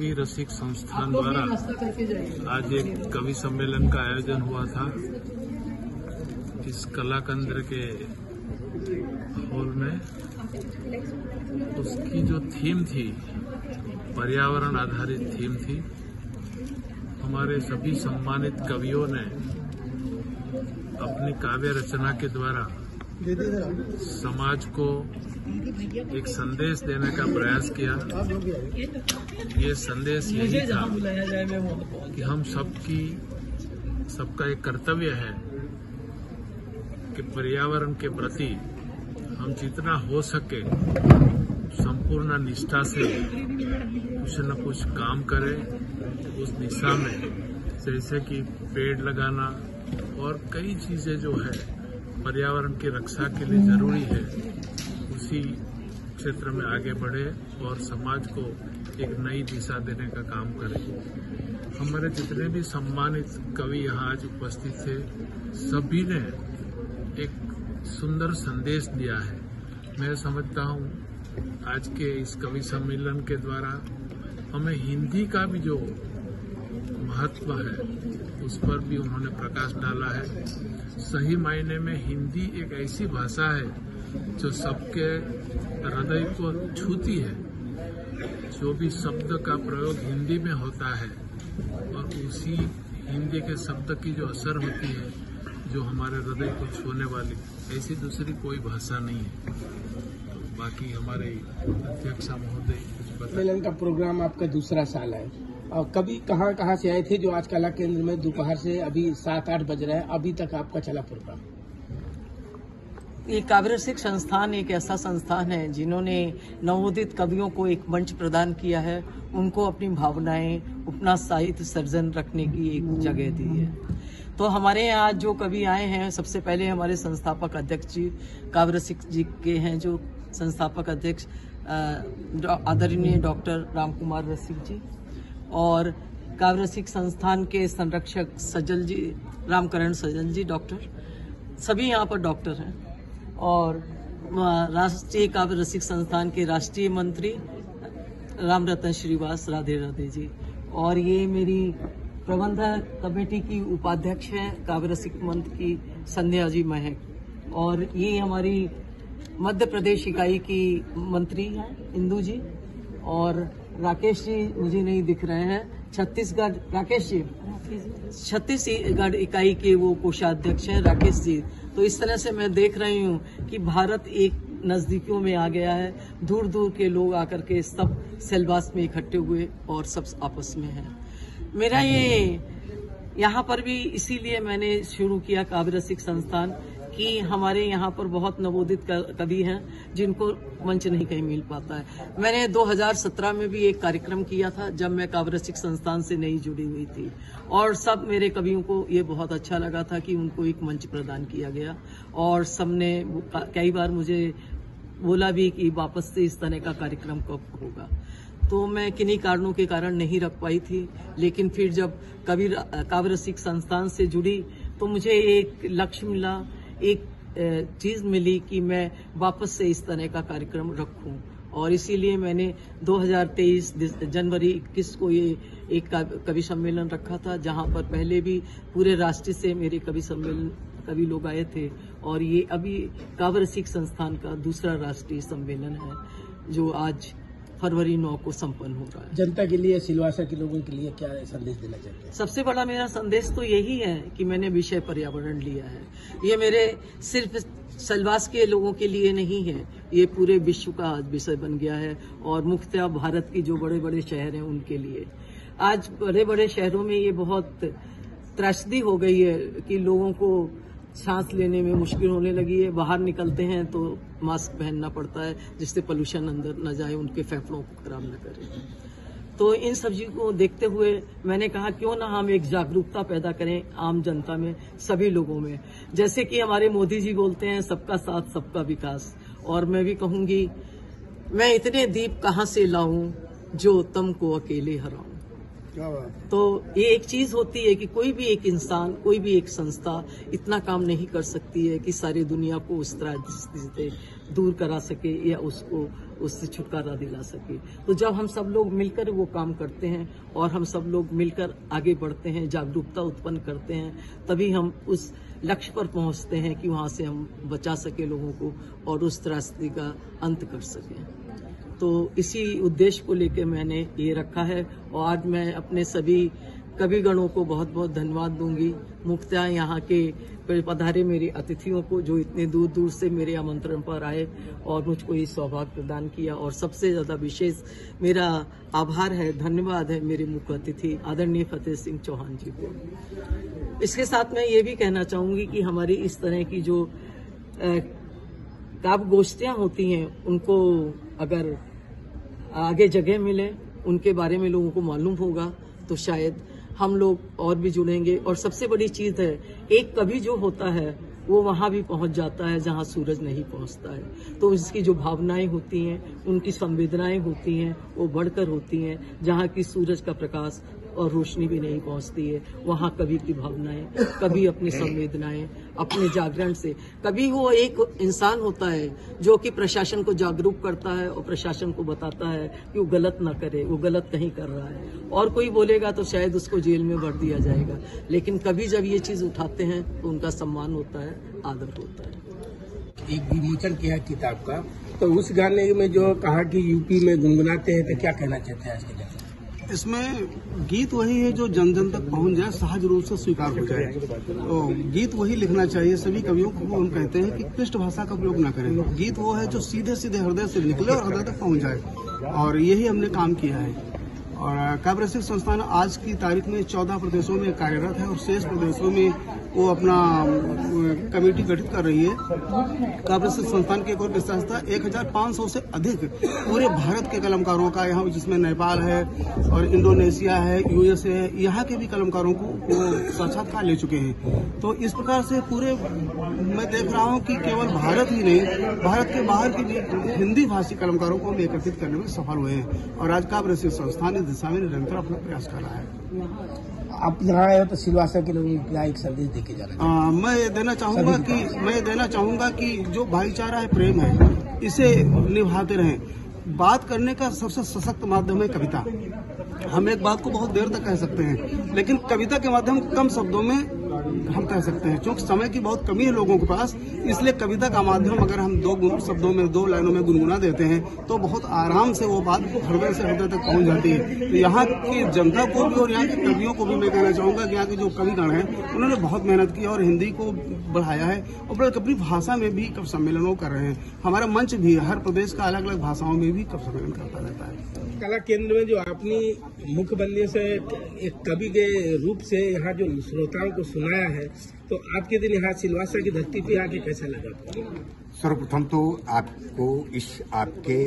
कवि रसिक संस्थान द्वारा आज एक कवि सम्मेलन का आयोजन हुआ था। इस कला केंद्र के हॉल में उसकी जो थीम थी, पर्यावरण आधारित थीम थी। हमारे सभी सम्मानित कवियों ने अपनी काव्य रचना के द्वारा समाज को एक संदेश देने का प्रयास किया। ये संदेश यही था कि हम सबका एक कर्तव्य है कि पर्यावरण के प्रति हम जितना हो सके संपूर्ण निष्ठा से कुछ न कुछ काम करें उस दिशा में, जैसे कि पेड़ लगाना और कई चीजें जो है पर्यावरण की रक्षा के लिए जरूरी है, उसी क्षेत्र में आगे बढ़े और समाज को एक नई दिशा देने का काम करें। हमारे जितने भी सम्मानित कवि यहाँ आज उपस्थित थे, सभी ने एक सुंदर संदेश दिया है। मैं समझता हूँ आज के इस कवि सम्मेलन के द्वारा हमें हिंदी का भी जो महत्व है उस पर भी उन्होंने प्रकाश डाला है। सही मायने में हिंदी एक ऐसी भाषा है जो सबके हृदय को छूती है। जो भी शब्द का प्रयोग हिंदी में होता है और उसी हिंदी के शब्द की जो असर होती है, जो हमारे हृदय को छूने वाली, ऐसी दूसरी कोई भाषा नहीं है। तो बाकी हमारे अध्यक्ष महोदय कुछ सम्मेलन का प्रोग्राम आपका दूसरा साल है और कभी कहाँ से आए थे जो आज कला केंद्र में दोपहर से अभी 7-8 बज रहे हैं, अभी तक आपका चला प्रोग्राम? ये काव्य रसिक संस्थान एक ऐसा संस्थान है जिन्होंने नवोदित कवियों को एक मंच प्रदान किया है, उनको अपनी भावनाएं, अपना साहित्य सर्जन रखने की एक जगह दी है। तो हमारे यहाँ आज जो कवि आए हैं, सबसे पहले हमारे संस्थापक अध्यक्ष जी काव्य रसिक जी के हैं, जो संस्थापक अध्यक्ष आदरणीय डॉक्टर रामकुमार रसिक जी, और काव्य रसिक संस्थान के संरक्षक सजल जी, रामकरण सजल जी डॉक्टर, सभी यहाँ पर डॉक्टर हैं, और राष्ट्रीय काव्य रसिक संस्थान के राष्ट्रीय मंत्री राम रतन श्रीवास, राधे राधे जी, और ये मेरी प्रबंधक कमेटी की उपाध्यक्ष हैं काव्य रसिक मंच की संध्या जी महक, और ये हमारी मध्य प्रदेश इकाई की मंत्री हैं इंदू जी, और राकेश जी मुझे नहीं दिख रहे हैं, छत्तीसगढ़ राकेश जी, छत्तीसगढ़ इकाई के वो कोषाध्यक्ष हैं राकेश जी। तो इस तरह से मैं देख रही हूँ कि भारत एक नजदीकियों में आ गया है। दूर दूर के लोग आकर के सब सेलवास में इकट्ठे हुए और सब आपस में हैं। मेरा ये यहाँ पर भी इसीलिए मैंने शुरू किया काव्य रसिक संस्थान कि हमारे यहाँ पर बहुत नवोदित कवि हैं जिनको मंच नहीं कहीं मिल पाता है। मैंने 2017 में भी एक कार्यक्रम किया था जब मैं काव्य रसिक संस्थान से नहीं जुड़ी हुई थी, और सब मेरे कवियों को ये बहुत अच्छा लगा था कि उनको एक मंच प्रदान किया गया, और सबने कई बार मुझे बोला भी कि वापस से इस तरह का कार्यक्रम कब होगा। तो मैं किन्हीं कारणों के कारण नहीं रख पाई थी, लेकिन फिर जब काव्य रसिक संस्थान से जुड़ी तो मुझे एक लक्ष्य मिला, एक चीज मिली कि मैं वापस से इस तरह का कार्यक्रम रखूं, और इसीलिए मैंने 2023 जनवरी 21 को ये एक कवि सम्मेलन रखा था, जहां पर पहले भी पूरे राष्ट्र से मेरे कवि लोग आए थे, और ये अभी काव्य रसिक संस्थान का दूसरा राष्ट्रीय सम्मेलन है जो आज फरवरी 9 को संपन्न हो रहा है। जनता के लिए, सिलवासा के लोगों के लिए क्या संदेश देना चाहते हैं? सबसे बड़ा मेरा संदेश तो यही है कि मैंने विषय पर्यावरण लिया है। ये मेरे सिर्फ सिलवास के लोगों के लिए नहीं है, ये पूरे विश्व का आज विषय बन गया है, और मुख्यतः भारत की जो बड़े बड़े शहर हैं उनके लिए। आज बड़े बड़े शहरों में ये बहुत त्रासदी हो गई है कि लोगों को सांस लेने में मुश्किल होने लगी है। बाहर निकलते हैं तो मास्क पहनना पड़ता है जिससे पोल्यूशन अंदर न जाए, उनके फेफड़ों को खराब न करे। तो इन सब चीज़ों को देखते हुए मैंने कहा क्यों ना हम एक जागरूकता पैदा करें आम जनता में, सभी लोगों में। जैसे कि हमारे मोदी जी बोलते हैं सबका साथ सबका विकास, और मैं भी कहूंगी मैं इतने दीप कहाँ से लाऊं जो तुमको अकेले हराऊं। तो ये एक चीज होती है कि कोई भी एक इंसान, कोई भी एक संस्था इतना काम नहीं कर सकती है कि सारी दुनिया को उस तरह से दूर करा सके या उसको उससे छुटकारा दिला सके। तो जब हम सब लोग मिलकर वो काम करते हैं और हम सब लोग मिलकर आगे बढ़ते हैं, जागरूकता उत्पन्न करते हैं, तभी हम उस लक्ष्य पर पहुंचते हैं कि वहां से हम बचा सके लोगों को और उस त्रासदी का अंत कर सकें। तो इसी उद्देश्य को लेकर मैंने ये रखा है और आज मैं अपने सभी कविगणों को बहुत बहुत धन्यवाद दूंगी। मुख्यतः यहाँ के पधारे मेरे अतिथियों को जो इतने दूर दूर से मेरे आमंत्रण पर आए और मुझको ये सौभाग्य प्रदान किया, और सबसे ज्यादा विशेष मेरा आभार है, धन्यवाद है मेरे मुख्य अतिथि आदरणीय फतेह सिंह चौहान जी को। इसके साथ मैं ये भी कहना चाहूंगी कि हमारी इस तरह की जो काव्य गोष्ठियां होती हैं, उनको अगर आगे जगह मिले, उनके बारे में लोगों को मालूम होगा, तो शायद हम लोग और भी जुड़ेंगे। और सबसे बड़ी चीज है, एक कवि जो होता है वो वहां भी पहुंच जाता है जहां सूरज नहीं पहुंचता है। तो इसकी जो भावनाएं होती हैं, उनकी संवेदनाएं होती हैं, वो बढ़कर होती हैं। जहां की सूरज का प्रकाश और रोशनी भी नहीं पहुंचती है, वहां कवि की भावनाएं, कवि अपनी संवेदनाएं, अपने जागरण से, कभी वो एक इंसान होता है जो कि प्रशासन को जागरूक करता है और प्रशासन को बताता है कि वो गलत ना करे, वो गलत नहीं कर रहा है। और कोई बोलेगा तो शायद उसको जेल में भर दिया जाएगा, लेकिन कभी जब ये चीज उठाते हैं तो उनका सम्मान होता है, आदर होता है। एक विमोचन किया किताब का, तो उस गाने में जो कहा कि यूपी में गुनगुनाते हैं, तो क्या कहना चाहते हैं आज के दिन? इसमें गीत वही है जो जन जन तक पहुंच जाए, सहज रूप से स्वीकार हो जाए। तो गीत वही लिखना चाहिए। सभी कवियों को हम कहते हैं कि पृष्ठ भाषा का प्रयोग ना करें। गीत वो है जो सीधे सीधे हृदय से निकले और हृदय तक पहुंच जाए, और यही हमने काम किया है। और काव्य रसिक संस्थान आज की तारीख में 14 प्रदेशों में कार्यरत है और शेष प्रदेशों में वो अपना कमेटी गठित कर रही है। काव्य रसिक संस्थान की एक और विशेषता, 1500 से अधिक पूरे भारत के कलमकारों का यहाँ, जिसमें नेपाल है और इंडोनेशिया है, यूएस है, यहाँ के भी कलमकारों को वो साक्षात्कार ले चुके हैं। तो इस प्रकार से पूरे मैं देख रहा हूँ कि केवल भारत ही नहीं, भारत के बाहर के भी हिंदी भाषी कलमकारों को हम एकत्रित करने में सफल हुए हैं। और आज काव्य रसिक संस्थान इस दिशा में निरंतर अपना प्रयास कर रहा है। आप यहाँ आए हो तो सिलवासा के लोगों को क्या एक संदेश देके जा रहे हैं? मैं देना चाहूंगा कि जो भाईचारा है, प्रेम है, इसे निभाते रहें। बात करने का सबसे सशक्त माध्यम है कविता। हम एक बात को बहुत देर तक कह सकते हैं, लेकिन कविता के माध्यम कम शब्दों में हम कह सकते हैं। क्योंकि समय की बहुत कमी है लोगों के पास, इसलिए कविता का माध्यम अगर हम 2 शब्दों में, 2 लाइनों में गुनगुना देते हैं तो बहुत आराम से वो बात हृदय से हृदय तक पहुंच जाती है। तो यहाँ की जनता को भी और यहाँ के कवियों को भी मैं कहना चाहूंगा कि यहाँ के जो कविगण हैं, उन्होंने बहुत मेहनत की और हिंदी को बढ़ाया है और अपनी भाषा में भी कवि सम्मेलनों कर रहे हैं। हमारा मंच भी हर प्रदेश का अलग अलग भाषाओं में भी कवि सम्मेलन करता रहता है। कला केंद्र में जो अपनी मुखबंदी से एक कवि के रूप से यहाँ जो श्रोताओं को सुनाया है, तो आपके दिन यहाँ सिलवासा की धरती पे आके कैसा लगा? सर्वप्रथम तो आपको इस आपके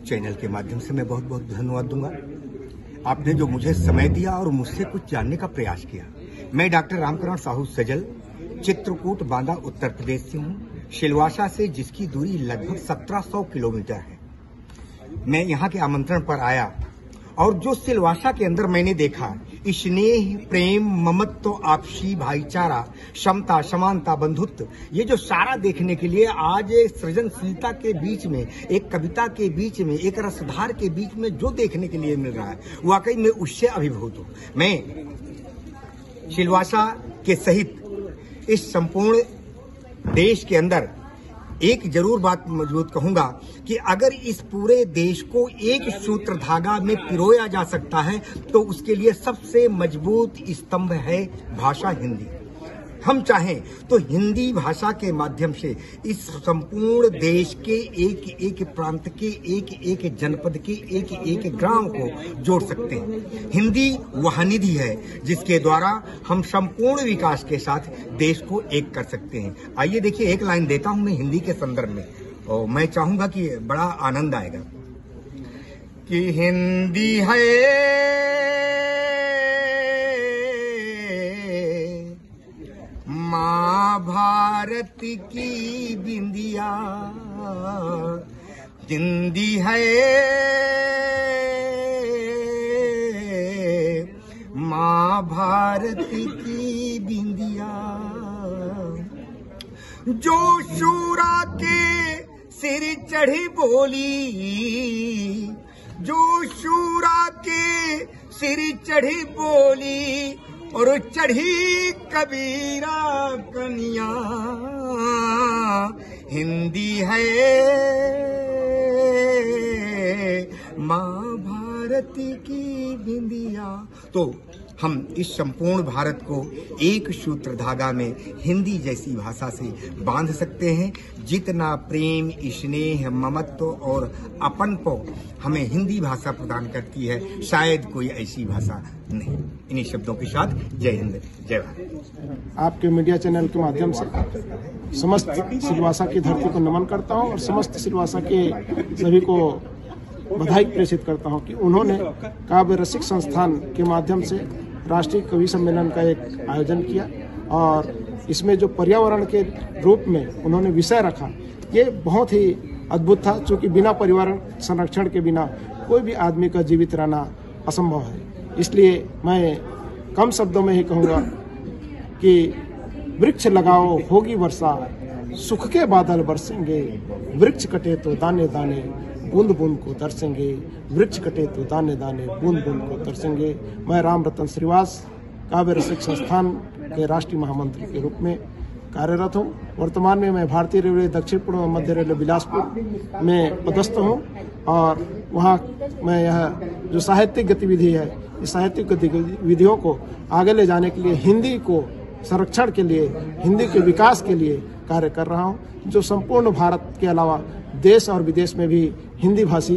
चैनल के माध्यम से मैं बहुत बहुत धन्यवाद दूंगा। आपने जो मुझे समय दिया और मुझसे कुछ जानने का प्रयास किया। मैं डॉक्टर रामकरण साहू सजल, चित्रकूट बांदा उत्तर प्रदेश से हूँ, सिलवासा से, जिसकी दूरी लगभग 1700 किलोमीटर है। मैं यहाँ के आमंत्रण पर आया और जो सिलवासा के अंदर मैंने देखा, स्नेह, प्रेम, ममत्व, आपसी भाईचारा, क्षमता, समानता, बंधुत्व, ये जो सारा देखने के लिए आज सृजनशीलता के बीच में, एक कविता के बीच में, एक रसधार के बीच में जो देखने के लिए मिल रहा है, वाकई में उससे अभिभूत हूँ। मैं सिलवासा के सहित इस संपूर्ण देश के अंदर एक जरूर बात मजबूत कहूंगा कि अगर इस पूरे देश को एक सूत्र धागा में पिरोया जा सकता है तो उसके लिए सबसे मजबूत स्तंभ है भाषा हिंदी। हम चाहें तो हिंदी भाषा के माध्यम से इस संपूर्ण देश के एक एक प्रांत के एक एक जनपद के एक एक ग्राम को जोड़ सकते हैं। हिंदी वह निधि है जिसके द्वारा हम संपूर्ण विकास के साथ देश को एक कर सकते हैं। आइए देखिए, एक लाइन देता हूं मैं हिंदी के संदर्भ में, और मैं चाहूंगा कि बड़ा आनंद आएगा कि हिंदी है माँ भारत की बिंदिया, हिंदी है महाभारत की बिंदिया, जो शूरा के सिर चढ़ी बोली, जो शूरा के सिर चढ़ी बोली, और चढ़ी कबीरा कन्या, हिंदी है माँ भारत की बिंदिया। तो हम इस संपूर्ण भारत को एक सूत्र धागा में हिंदी जैसी भाषा से बांध सकते हैं। जितना प्रेम, स्नेह, ममत्व और अपन को हमें हिंदी भाषा प्रदान करती है, शायद कोई ऐसी भाषा नहीं। इन्हीं शब्दों के साथ जय हिंद, जय भारत। आपके मीडिया चैनल के माध्यम से समस्त सिलवासा की धरती को नमन करता हूं और समस्त सिलवासा के सभी को बधाई प्रेषित करता हूं कि उन्होंने काव्य रसिक संस्थान के माध्यम से राष्ट्रीय कवि सम्मेलन का एक आयोजन किया और इसमें जो पर्यावरण के रूप में उन्होंने विषय रखा, ये बहुत ही अद्भुत था। चूँकि बिना पर्यावरण संरक्षण के बिना कोई भी आदमी का जीवित रहना असंभव है। इसलिए मैं कम शब्दों में ही कहूँगा कि वृक्ष लगाओ होगी वर्षा, सुख के बादल बरसेंगे, वृक्ष कटे तो दाने दाने बूंद बूंद को तरसेंगे, वृक्ष कटे तो दाने दाने बूंद बूंद को तरसेंगे। मैं राम रतन श्रीवास काव्य रसिक संस्थान के राष्ट्रीय महामंत्री के रूप में कार्यरत हूँ। वर्तमान में मैं भारतीय रेलवे दक्षिण पूर्व मध्य रेलवे बिलासपुर में पदस्थ हूँ और वहाँ मैं यह जो साहित्यिक गतिविधि है, इस साहित्यिक गतिविधियों को आगे ले जाने के लिए, हिंदी को संरक्षण के लिए, हिंदी के विकास के लिए कार्य कर रहा हूँ, जो संपूर्ण भारत के अलावा देश और विदेश में भी हिंदी भाषी